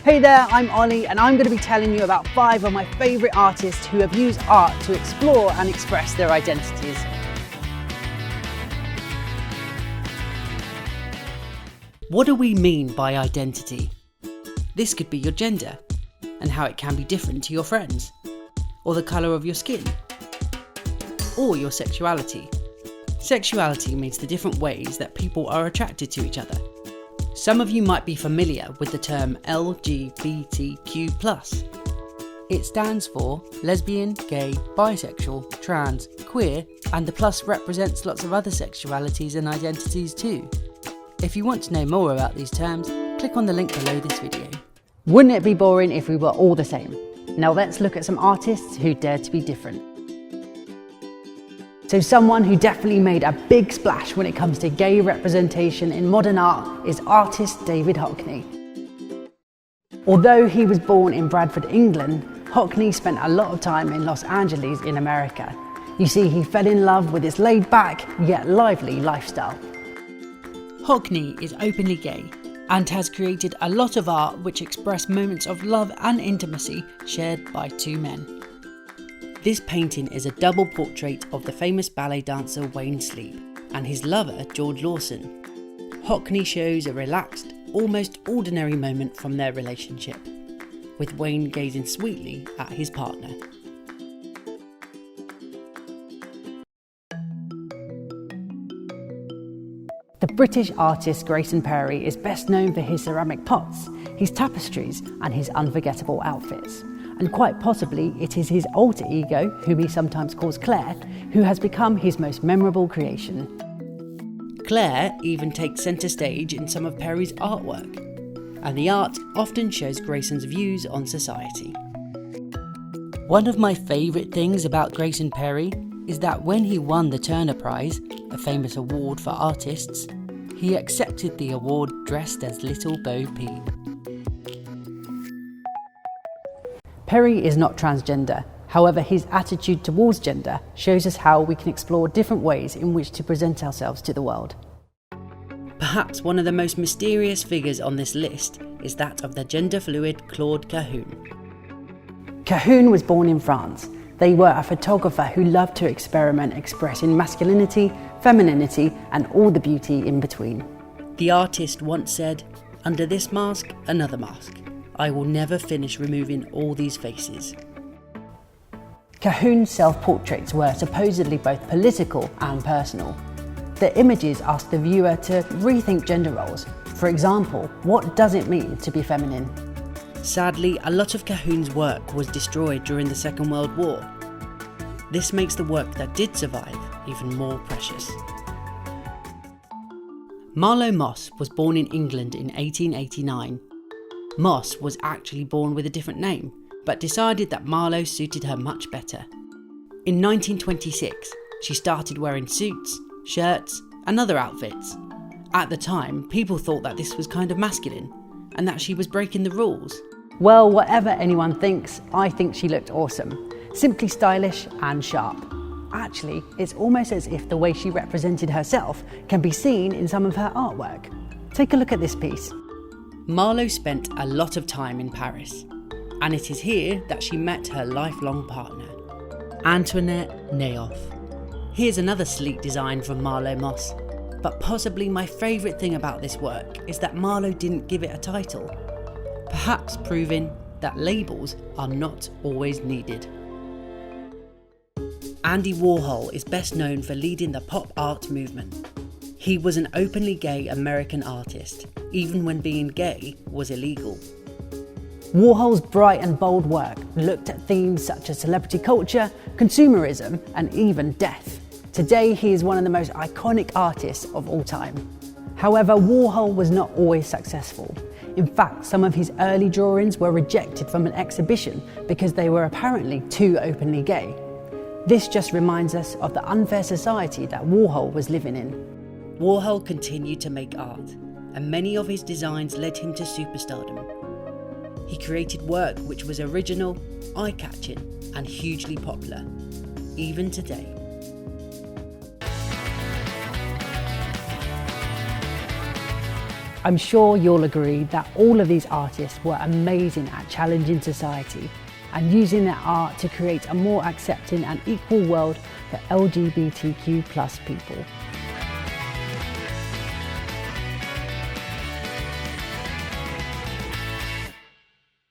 Hey there, I'm Olly and I'm going to be telling you about 5 of my favourite artists who have used art to explore and express their identities. What do we mean by identity? This could be your gender and how it can be different to your friends, or the colour of your skin, or your sexuality. Sexuality means the different ways that people are attracted to each other. Some of you might be familiar with the term LGBTQ+. It stands for lesbian, gay, bisexual, trans, queer, and the plus represents lots of other sexualities and identities too. If you want to know more about these terms, click on the link below this video. Wouldn't it be boring if we were all the same? Now let's look at some artists who dare to be different. So someone who definitely made a big splash when it comes to gay representation in modern art is artist David Hockney. Although he was born in Bradford, England, Hockney spent a lot of time in Los Angeles in America. You see, he fell in love with his laid-back yet lively lifestyle. Hockney is openly gay and has created a lot of art which express moments of love and intimacy shared by two men. This painting is a double portrait of the famous ballet dancer Wayne Sleep and his lover George Lawson. Hockney shows a relaxed, almost ordinary moment from their relationship, with Wayne gazing sweetly at his partner. The British artist Grayson Perry is best known for his ceramic pots, his tapestries and his unforgettable outfits. And quite possibly it is his alter ego, whom he sometimes calls Claire, who has become his most memorable creation. Claire even takes centre stage in some of Perry's artwork, and the art often shows Grayson's views on society. One of my favourite things about Grayson Perry is that when he won the Turner Prize, a famous award for artists, he accepted the award dressed as Little Bo Peep. Perry is not transgender, however his attitude towards gender shows us how we can explore different ways in which to present ourselves to the world. Perhaps one of the most mysterious figures on this list is that of the gender-fluid Claude Cahun. Cahun was born in France. They were a photographer who loved to experiment expressing masculinity, femininity and all the beauty in between. The artist once said, "Under this mask, another mask. I will never finish removing all these faces." Cahun's self-portraits were supposedly both political and personal. The images asked the viewer to rethink gender roles. For example, what does it mean to be feminine? Sadly, a lot of Cahun's work was destroyed during the Second World War. This makes the work that did survive even more precious. Marlow Moss was born in England in 1889. Moss was actually born with a different name, but decided that Marlow suited her much better. In 1926, she started wearing suits, shirts, and other outfits. At the time, people thought that this was kind of masculine, and that she was breaking the rules. Well, whatever anyone thinks, I think she looked awesome. Simply stylish and sharp. Actually, it's almost as if the way she represented herself can be seen in some of her artwork. Take a look at this piece. Marlow spent a lot of time in Paris, and it is here that she met her lifelong partner, Antoinette Neoff. Here's another sleek design from Marlow Moss, but possibly my favourite thing about this work is that Marlow didn't give it a title, perhaps proving that labels are not always needed. Andy Warhol is best known for leading the pop art movement. He was an openly gay American artist, even when being gay was illegal. Warhol's bright and bold work looked at themes such as celebrity culture, consumerism, and even death. Today, he is one of the most iconic artists of all time. However, Warhol was not always successful. In fact, some of his early drawings were rejected from an exhibition because they were apparently too openly gay. This just reminds us of the unfair society that Warhol was living in. Warhol continued to make art, and many of his designs led him to superstardom. He created work which was original, eye-catching, and hugely popular, even today. I'm sure you'll agree that all of these artists were amazing at challenging society and using their art to create a more accepting and equal world for LGBTQ+ people.